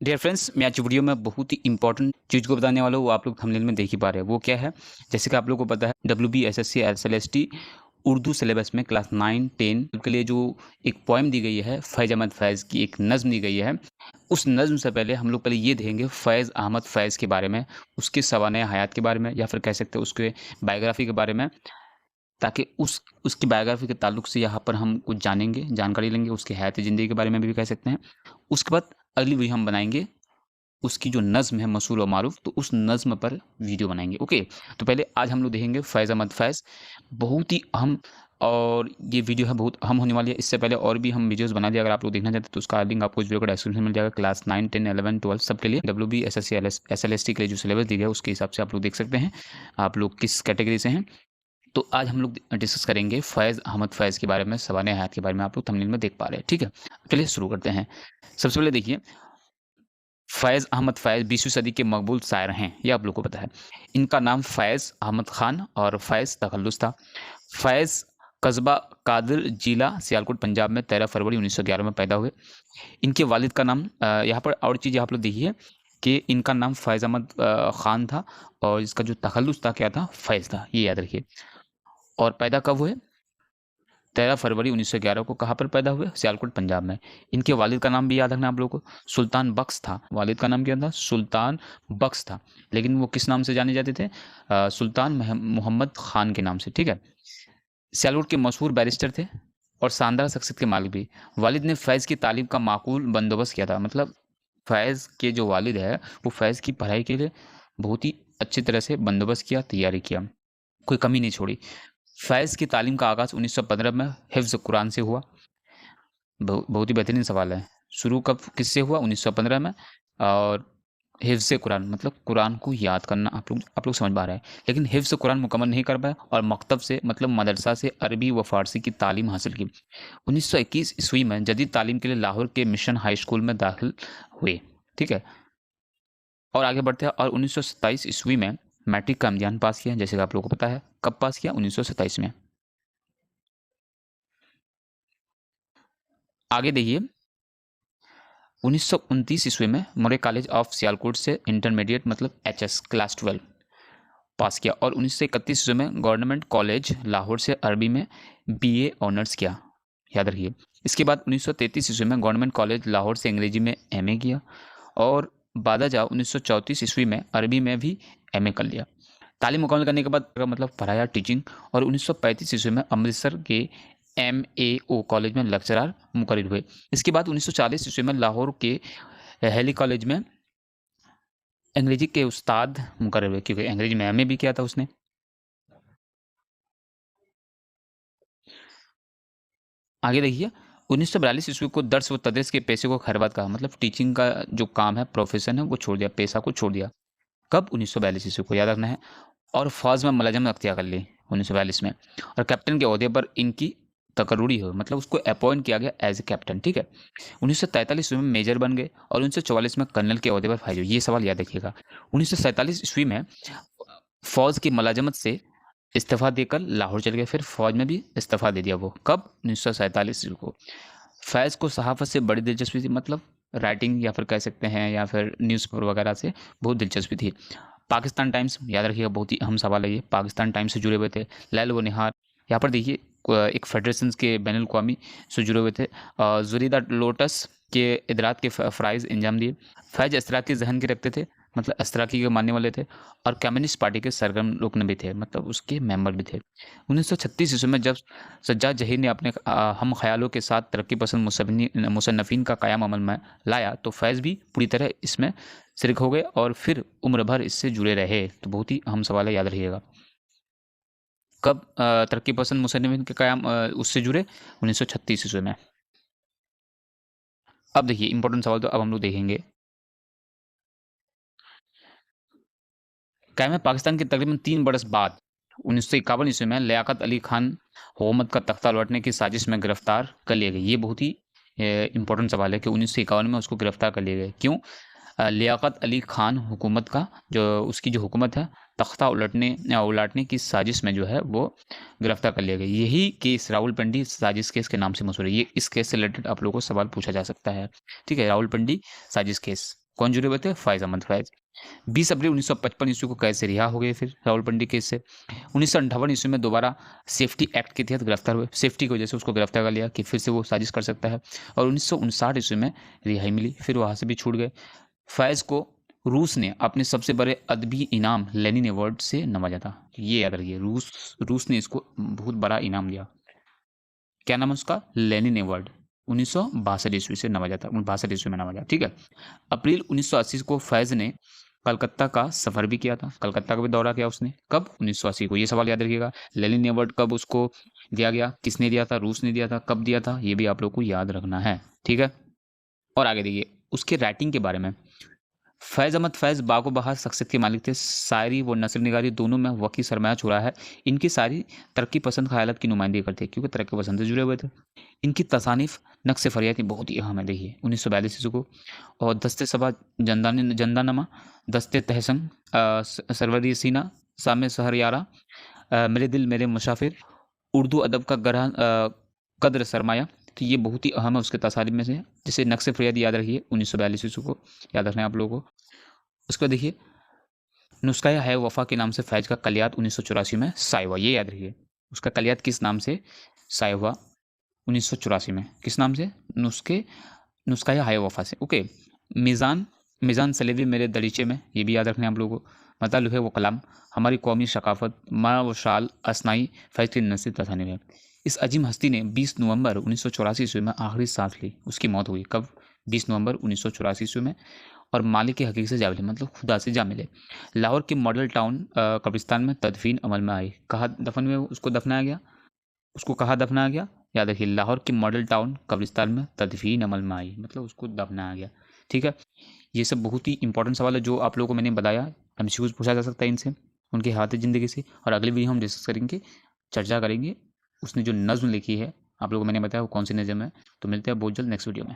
Dear friends, मैं आज video में बहुत ही इंपॉर्टेंट चीज़ को बताने वाला हूँ, वो आप लोग थंबनेल में देख ही पा रहे हैं। वो क्या है? जैसे कि आप लोगों को पता है WBSSC SLST उर्दू सिलेबस में क्लास 9, 10 के लिए जो एक पोएम दी गई है, फ़ैज़ अहमद फ़ैज़ की एक नज़्म दी गई है। उस नज़्म से पहले हम लोग पहले ये देखेंगे फ़ैज़ अहमद फ़ैज़ के बारे में, उसके सवानह हयात के बारे में या फिर कह सकते हैं उसके बायोग्राफ़ी के बारे में, ताकि उसकी बायोग्राफ़ी के ताल्लुक से यहाँ पर हम कुछ जानेंगे, जानकारी लेंगे, उसकी हयात ज़िंदगी के बारे में भी कह सकते हैं। उसके बाद अगली वीडियो हम बनाएँगे उसकी जो नज़्म है मशहूर और मारूफ़, तो उस नज़्म पर वीडियो बनाएँगे, ओके? तो पहले आज हम लोग देखेंगे फ़ैज़ अहमद फ़ैज़, बहुत ही अहम और ये वीडियो है बहुत अहम होने वाली है। इससे पहले और भी हम वीडियोज़ बना दिए, अगर आप लोग देखना चाहते हैं तो उसका लिंक आपको इस वीडियो का डिस्क्रिप्शन में मिल जाएगा। क्लास 9, 10, 11, 12 सबके लिए WBSSC SLST के लिए जो सिलेबस दी गई है उसके हिसाब से आप लोग देख सकते हैं, आप लोग किस कैटेगरी से हैं। तो आज हम लोग डिस्कस करेंगे फ़ैज़ अहमद फ़ैज़ के बारे में, सवानह हयात के बारे में, आप लोग थंबनेल में देख पा रहे हैं, ठीक है? चलिए शुरू करते हैं। सबसे पहले देखिए फ़ैज़ अहमद फ़ैज़ 20वीं सदी के मकबूल शायर हैं, ये आप लोग को पता है। इनका नाम फ़ैज़ अहमद ख़ान और फ़ैज़ तख़ल्लुस था। फ़ैज़ कस्बा कादिर जिला सियालकोट पंजाब में 13 फरवरी 1911 में पैदा हुए। इनके वालिद का नाम यहाँ पर और चीज़ आप लोग देखिए कि इनका नाम फ़ैज़ अहमद ख़ान था और इसका जो तख़ल्लुस था क्या था? फ़ैज़ था, ये याद रखिए। और पैदा कब हुए? 13 फरवरी 1911 को कहाँ पर पैदा हुए? सियालकोट पंजाब में। इनके वालिद का नाम भी याद रखना आप लोगों को, सुल्तान बख्श था। वालिद का नाम क्या था? सुल्तान बख्श था। लेकिन वो किस नाम से जाने जाते थे? सुल्तान मोहम्मद खान के नाम से, ठीक है? सियालकोट के मशहूर बैरिस्टर थे और शानदार शख्सियत के मालिक भी। वालिद ने फ़ैज़ की तालीम का माकूल बंदोबस्त किया था। मतलब फ़ैज़ के जो वालिद है, वो फ़ैज़ की पढ़ाई के लिए बहुत ही अच्छी तरह से बंदोबस्त किया, तैयारी किया। कोई कमी नहीं छोड़ी। फ़ैज़ की तालीम का आगाज़ 1915 में हिफ़्ज़ कुरान से हुआ। बहुत ही बेहतरीन सवाल है। शुरू कब किससे हुआ? 1915 में और हिफ़्ज़ कुरान मतलब कुरान को याद करना आप लोग समझ पा रहे हैं। लेकिन हिफ़्ज़ कुरान मुकम्मल नहीं कर पाए और मकतब से मतलब मदरसा से अरबी व फ़ारसी की तालीम हासिल की। 1921 ईस्वी में जदीद तालीम के लिए लाहौर के मिशन हाई स्कूल में दाखिल हुए। ठीक है? और आगे बढ़ते हैं और 1927 ईस्वी में मैट्रिक का इम्तिहान पास किया, जैसे कि आप लोगों को पता है। कब पास किया? 1927 में। आगे देखिए 1929 ईस्वी में मोरे कॉलेज ऑफ सियालकोट से इंटरमीडिएट मतलब HS क्लास 12 पास किया और 1931 ईस्वी में गवर्नमेंट कॉलेज लाहौर से अरबी में BA ऑनर्स किया, याद रखिए। इसके बाद 1933 ईस्वी में गवर्नमेंट कॉलेज लाहौर से अंग्रेजी में MA किया और बादाजा 1934 ईस्वी में अरबी में भी MA कर लिया। तालीम मुकम्मल करने के बाद मतलब पढ़ाया टीचिंग और 1935 ईस्वी में अमृतसर के MAO कॉलेज में लेक्चरर मुकर्रर हुए। इसके बाद 1940 ईस्वी में लाहौर के हेली कॉलेज में अंग्रेजी के उस्ताद मुकर्रर हुए, क्योंकि अंग्रेजी में MA भी किया था उसने। आगे देखिए 1942 ईस्वी को दर्स व तदरीस के पेशे को खैरबाद कहा, मतलब टीचिंग का जो काम है, प्रोफेशन है, वो छोड़ दिया, पेशा को छोड़ दिया। कब? 1942 ईस्वी को, याद रखना है। और फौज में मुलाजमत अख्तियार कर ली 1942 में और कैप्टन के ओहदे पर इनकी तकर्रुरी हो, मतलब उसको अपॉइंट किया गया एज ए कैप्टन, ठीक है। 1943 ईस्वी में मेजर बन गए और 1944 में कर्नल के ओहदे पर फाइज हुए। ये सवाल याद रखिएगा। 1947 ईस्वी में फौज की मुलाजमत से इस्तीफा देकर लाहौर चले गए, फिर फौज में भी इस्तीफा दे दिया। वो कब? 1947 को। फैज़ को सहाफ़त से बड़ी दिलचस्पी थी, मतलब राइटिंग या फिर कह सकते हैं या फिर न्यूज़पेपर वगैरह से बहुत दिलचस्पी थी। पाकिस्तान टाइम्स, याद रखिएगा, बहुत ही अहम सवाल है ये। पाकिस्तान टाइम्स से जुड़े हुए थे। लैल व निहार, यहाँ पर देखिए एक फेडरेशन के बैनुल अक़वामी से जुड़े हुए थे। ज़ुरीदा लोटस के इदरात के फ़राइज़ अंजाम दिए। फैज़ इश्तराकी ज़हन के रखते थे, मतलब इश्तराकी के मानने वाले थे और कम्युनिस्ट पार्टी के सरगर्म रुकन भी थे, मतलब उसके मेंबर भी थे। 1936 ईस्वी में जब सज्जाद जहीर ने अपने हम ख्यालों के साथ तरक्की पसंद मुसन्नफ़ीन का क़याम अमल में लाया, तो फैज़ भी पूरी तरह इसमें शिरक हो गए और फिर उम्र भर इससे जुड़े रहे। तो बहुत ही अहम सवाल है, याद रखिएगा। कब तरक्की पसंद मुसन्निफ़ीन के क़याम उससे जुड़े? 1936 ईस्वी में। अब देखिए इंपॉर्टेंट सवाल तो अब हम लोग देखेंगे। क़याम पाकिस्तान के तकरीबन 3 बरस बाद 1951 ईस्वी में लियाकत अली खान हुकूमत का तख्ता लौटने की साजिश में गिरफ्तार कर लिए गए। ये बहुत ही इंपॉर्टेंट सवाल है कि 1951 में उसको गिरफ्तार कर लिए गए। क्यों? लियाकत अली खान हुकूमत का जो उसकी जो हुकूमत है, तख्ता उलटने की साजिश में जो है वो गिरफ्तार कर लिया गया। यही केस रावलपिंडी साजिश केस के नाम से मशहूर है। ये इस केस से रिलेटेड आप लोगों को सवाल पूछा जा सकता है। ठीक है, रावलपिंडी साजिश केस। कौन जुड़े हुए थे? फैज़ अहमद फैज़। 20 अप्रैल 1955 ईस्वी को कैद से रिहा हो गए फिर रावलपिंडी केस से। 1958 ईस्वी में दोबारा सेफ्टी एक्ट के तहत गिरफ्तार हुए, सेफ्टी की वजह से उसको गिरफ्तार कर लिया कि फिर से वो साजिश कर सकता है, और 1959 ईस्वी में रिहाई मिली, फिर वहाँ से भी छूट गए। फैज़ को रूस ने अपने सबसे बड़े अदबी इनाम लेनिन अवार्ड से नवाजा था, ये याद रखिए, रूस ने इसको बहुत बड़ा इनाम दिया। क्या नाम है उसका? Lenin award. 1962 ईस्वी से नवाजा था, 62 ईस्वी में नवाजा, ठीक है। अप्रैल 1980 को फैज़ ने कलकत्ता का सफ़र भी किया था, कलकत्ता का भी दौरा किया उसने, कब? 1980 को। ये सवाल याद रखिएगा, लेनिन अवार्ड कब उसको दिया गया, किसने दिया था? रूस ने दिया था, कब दिया था? ये भी आप लोग को याद रखना है, ठीक है। और आगे देखिए उसके राइटिंग के बारे में। फैज़ अहमद फैज़ बागो-बहार शख्सियत के मालिक थे, शायरी व नस्र निगारी दोनों में वक़ी सरमाया छुड़ा है। इनकी सारी तरक्की पसंद ख़यालात की नुमाइंदगी करते हैं, क्योंकि तरक्की पसंद से जुड़े हुए थे। इनकी तसानीफ़ नक्श फ़रियाद की बहुत ही अहम है, देखिए 1942 ईस्वी को, और दस्ते सबा जंदानमा, दस्ते तहसन, सरवरी सीना, शाम सहर यारा, मेरे दिल मेरे मुसाफिर, उर्दू अदब का गहरा कद्र सरमाया, तो ये बहुत ही अहम है उसके तसानीफ़ में से। जैसे नक्श फ़रियाद याद रखिए 1942 ईस्वी को, याद रखना है आप लोगों को। उसके बाद देखिए नुस्ख़ा है वफ़ा के नाम से फैज़ का कलियात 1984 में शाये हुआ, ये याद रखिए। उसका कलियात किस नाम से शाये हुआ? 1984 में, किस नाम से? नुस्ख़ा है वफ़ा से, ओके। मीज़ान मीज़ान सलेबी मेरे दरीचे में, ये भी याद रखना है आप लोगों को। मता लुहे व कलाम, हमारी कौमी सकाफ़त, माँ व शाल, असनाई, फैज़ की नसीब तसानीफ़ है। इस अजीम हस्ती ने 20 नवंबर 1984 ईस्वी में आखिरी सांस ली, उसकी मौत हुई कब? 20 नवंबर 1984 ईस्वी में, और मालिक के हकीक से जा मिले, मतलब खुदा से जा मिले। लाहौर के मॉडल टाउन कब्रिस्तान में तदफीन अमल में आई। कहाँ दफन में उसको दफनाया गया? उसको कहाँ दफनाया गया? याद रखिए, लाहौर के मॉडल टाउन कब्रिस्तान में तदफीन अमल में आई, मतलब उसको दफनाया गया, ठीक है। ये सब बहुत ही इंपॉर्टेंट सवाल है जो आप लोगों को मैंने बताया, एमसीक्यूज पूछा जा सकता है इनसे, उनके हाथ ज़िंदगी से। और अगले वीडियो हम डिस्कस करेंगे, चर्चा करेंगे उसने जो नज़्म लिखी है, आप लोगों को मैंने बताया वो कौन सी नज़्म है। तो मिलते हैं बहुत जल्द नेक्स्ट वीडियो में।